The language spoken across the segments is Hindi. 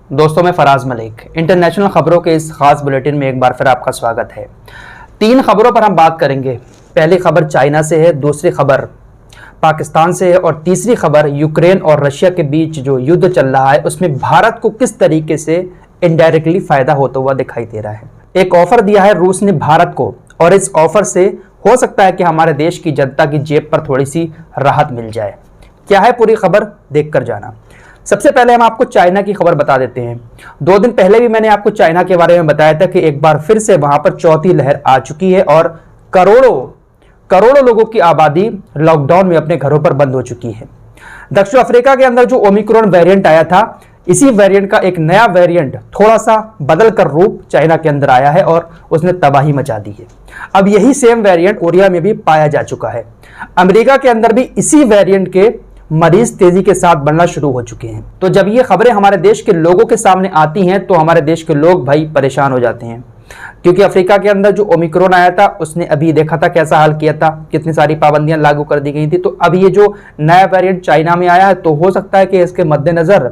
दोस्तों, मैं फराज मलिक। इंटरनेशनल खबरों के इस खास बुलेटिन में एक बार फिर आपका स्वागत है। 3 खबरों पर हम बात करेंगे। पहली खबर चाइना से है, दूसरी खबर पाकिस्तान से है और तीसरी खबर यूक्रेन और रशिया के बीच जो युद्ध चल रहा है उसमें भारत को किस तरीके से इनडायरेक्टली फायदा होता हुआ दिखाई दे रहा है। एक ऑफर दिया है रूस ने भारत को और इस ऑफर से हो सकता है कि हमारे देश की जनता की जेब पर थोड़ी सी राहत मिल जाए। क्या है पूरी खबर, देखकर जाना। सबसे पहले हम आपको चाइना की खबर बता देते हैं। 2 दिन पहले भी मैंने आपको चाइना के बारे में बताया था कि एक बार फिर से वहां पर चौथी लहर आ चुकी है और करोड़ों लोगों की आबादी लॉकडाउन में अपने घरों पर बंद हो चुकी है। दक्षिण अफ्रीका के अंदर जो ओमिक्रॉन वेरिएंट आया था, इसी वेरिएंट का एक नया वेरिएंट थोड़ा सा बदल कर रूप चाइना के अंदर आया है और उसने तबाही मचा दी है। अब यही सेम वेरिएंट कोरिया में भी पाया जा चुका है। अमेरिका के अंदर भी इसी वेरिएंट के मरीज तेजी के साथ बढ़ना शुरू हो चुके हैं। तो जब ये खबरें हमारे देश के लोगों के सामने आती हैं तो हमारे देश के लोग भाई परेशान हो जाते हैं, क्योंकि अफ्रीका के अंदर जो ओमिक्रॉन आया था उसने अभी देखा था कैसा हाल किया था, कितनी सारी पाबंदियां लागू कर दी गई थी। तो अब ये जो नया वेरिएंट चाइना में आया है तो हो सकता है कि इसके मद्देनजर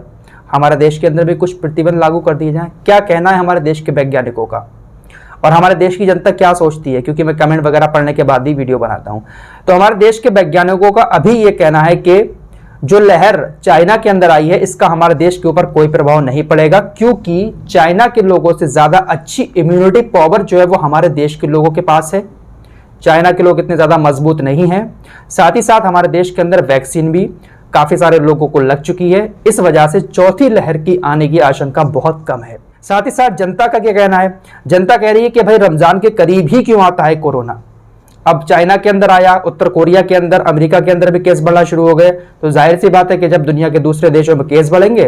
हमारे देश के अंदर भी कुछ प्रतिबंध लागू कर दिए जाएं। क्या कहना है हमारे देश के वैज्ञानिकों का और हमारे देश की जनता क्या सोचती है, क्योंकि मैं कमेंट वगैरह पढ़ने के बाद ही वीडियो बनाता हूं। तो हमारे देश के वैज्ञानिकों का अभी ये कहना है कि जो लहर चाइना के अंदर आई है इसका हमारे देश के ऊपर कोई प्रभाव नहीं पड़ेगा, क्योंकि चाइना के लोगों से ज्यादा अच्छी इम्यूनिटी पावर जो है वो हमारे देश के लोगों के पास है। चाइना के लोग इतने ज्यादा मजबूत नहीं हैं। साथ ही साथ हमारे देश के अंदर वैक्सीन भी काफी सारे लोगों को लग चुकी है। इस वजह से चौथी लहर की आने की आशंका बहुत कम है। साथ ही साथ जनता का क्या कहना है, जनता कह रही है कि भाई रमजान के करीब ही क्यों आता है कोरोना। अब चाइना के अंदर आया, उत्तर कोरिया के अंदर, अमेरिका के अंदर भी केस बढ़ना शुरू हो गए। तो जाहिर सी बात है कि जब दुनिया के दूसरे देशों में केस बढ़ेंगे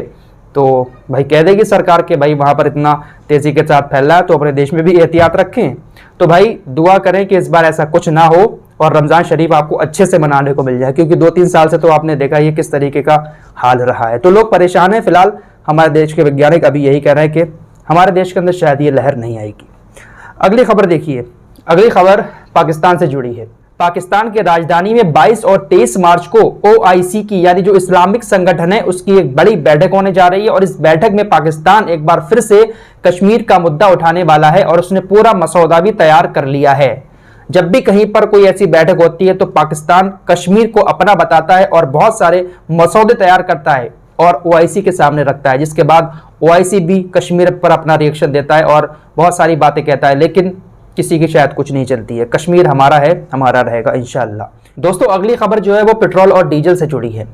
तो भाई कह देगी सरकार के भाई वहां पर इतना तेजी के साथ फैल रहा है तो अपने देश में भी एहतियात रखें। तो भाई दुआ करें कि इस बार ऐसा कुछ ना हो और रमजान शरीफ आपको अच्छे से मनाने को मिल जाए, क्योंकि 2-3 साल से तो आपने देखा ये किस तरीके का हाल रहा है। तो लोग परेशान हैं। फिलहाल हमारे देश के वैज्ञानिक अभी यही कह रहे हैं कि हमारे देश के अंदर शायद ये लहर नहीं आएगी। अगली खबर देखिए। अगली खबर पाकिस्तान से जुड़ी है। पाकिस्तान के राजधानी में 22 और 23 मार्च को OIC की यानी जो इस्लामिक संगठन है उसकी एक बड़ी बैठक होने जा रही है और इस बैठक में पाकिस्तान एक बार फिर से कश्मीर का मुद्दा उठाने वाला है और उसने पूरा मसौदा भी तैयार कर लिया है। जब भी कहीं पर कोई ऐसी बैठक होती है तो पाकिस्तान कश्मीर को अपना बताता है और बहुत सारे मसौदे तैयार करता है और OIC के सामने रखता है, जिसके बाद OIC भी कश्मीर पर अपना रिएक्शन देता है और बहुत सारी बातें कहता है, लेकिन किसी की शायद कुछ नहीं चलती है। कश्मीर हमारा है, हमारा रहेगा इंशाअल्लाह। दोस्तों, अगली खबर जो है वो पेट्रोल और डीजल से जुड़ी है।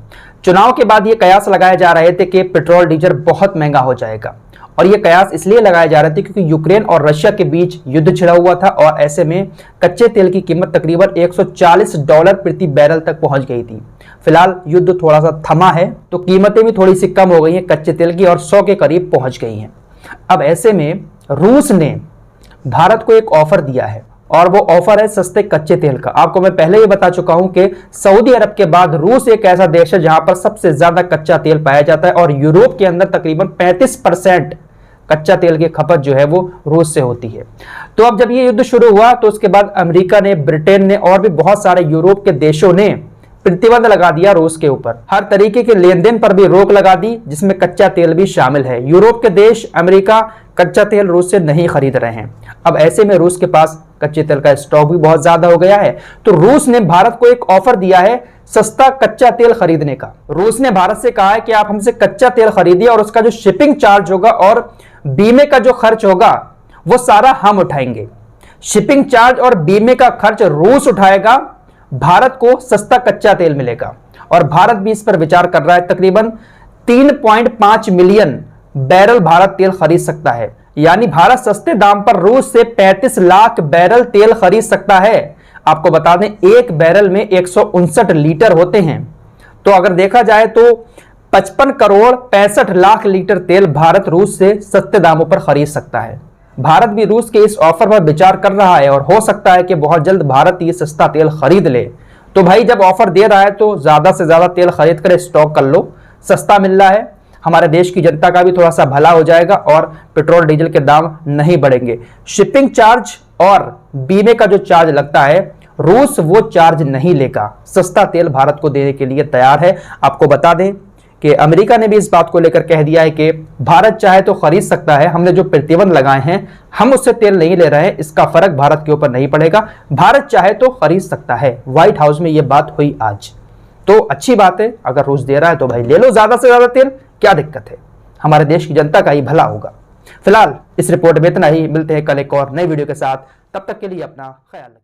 चुनाव के बाद ये कयास लगाए जा रहे थे कि पेट्रोल डीजल बहुत महंगा हो जाएगा और ये कयास इसलिए लगाए जा रहे थे क्योंकि यूक्रेन और रशिया के बीच युद्ध छिड़ा हुआ था और ऐसे में कच्चे तेल की कीमत तकरीबन $140 प्रति बैरल तक पहुंच गई थी। फिलहाल युद्ध थोड़ा सा थमा है तो कीमतें भी थोड़ी सी कम हो गई हैं कच्चे तेल की और 100 के करीब पहुंच गई हैं। अब ऐसे में रूस ने भारत को एक ऑफर दिया है और वो ऑफर है सस्ते कच्चे तेल का। आपको मैं पहले ही बता चुका हूं कि सऊदी अरब के बाद रूस एक ऐसा देश है जहां पर सबसे ज्यादा कच्चा तेल पाया जाता है और यूरोप के अंदर तकरीबन 35% कच्चा तेल की खपत जो है वो रूस से होती है। तो अब जब ये युद्ध शुरू हुआ तो उसके बाद अमेरिका ने, ब्रिटेन ने और भी बहुत सारे यूरोप के देशों ने प्रतिबंध लगा दिया रूस के ऊपर। हर तरीके के लेन देन पर भी रोक लगा दी, जिसमें कच्चा तेल भी शामिल है। यूरोप के देश, अमेरिका कच्चा तेल रूस से नहीं खरीद रहे हैं। अब ऐसे में रूस के पास कच्चे तेल का स्टॉक भी बहुत ज्यादा हो गया है। तो रूस ने भारत को एक ऑफर दिया है सस्ता कच्चा तेल खरीदने का। रूस ने भारत से कहा है कि आप हमसे कच्चा तेल खरीदिए और उसका जो शिपिंग चार्ज होगा और बीमे का जो खर्च होगा वो सारा हम उठाएंगे। शिपिंग चार्ज और बीमे का खर्च रूस उठाएगा, भारत को सस्ता कच्चा तेल मिलेगा और भारत भी इस पर विचार कर रहा है। तकरीबन 3.5 मिलियन बैरल भारत तेल खरीद सकता है, यानी भारत सस्ते दाम पर रूस से 35 लाख बैरल तेल खरीद सकता है। आपको बता दें एक बैरल में 159 लीटर होते हैं, तो अगर देखा जाए तो 55 करोड़ 65 लाख लीटर तेल भारत रूस से सस्ते दामों पर खरीद सकता है। भारत भी रूस के इस ऑफर पर विचार कर रहा है और हो सकता है कि बहुत जल्द भारत ये सस्ता तेल खरीद ले। तो भाई जब ऑफर दे रहा है तो ज्यादा से ज्यादा तेल खरीद कर स्टॉक कर लो, सस्ता मिल रहा है, हमारे देश की जनता का भी थोड़ा सा भला हो जाएगा और पेट्रोल डीजल के दाम नहीं बढ़ेंगे। शिपिंग चार्ज और बीमे का जो चार्ज लगता है रूस वो चार्ज नहीं लेगा, सस्ता तेल भारत को देने के लिए तैयार है। आपको बता दें कि अमेरिका ने भी इस बात को लेकर कह दिया है कि भारत चाहे तो खरीद सकता है, हमने जो प्रतिबंध लगाए हैं हम उससे तेल नहीं ले रहे हैं, इसका फर्क भारत के ऊपर नहीं पड़ेगा, भारत चाहे तो खरीद सकता है। व्हाइट हाउस में यह बात हुई आज। तो अच्छी बात है, अगर रूस दे रहा है तो भाई ले लो ज्यादा से ज्यादा तेल, क्या दिक्कत है, हमारे देश की जनता का ही भला होगा। फिलहाल इस रिपोर्ट में इतना ही, मिलते हैं कल एक और नई वीडियो के साथ, तब तक के लिए अपना ख्याल रखें।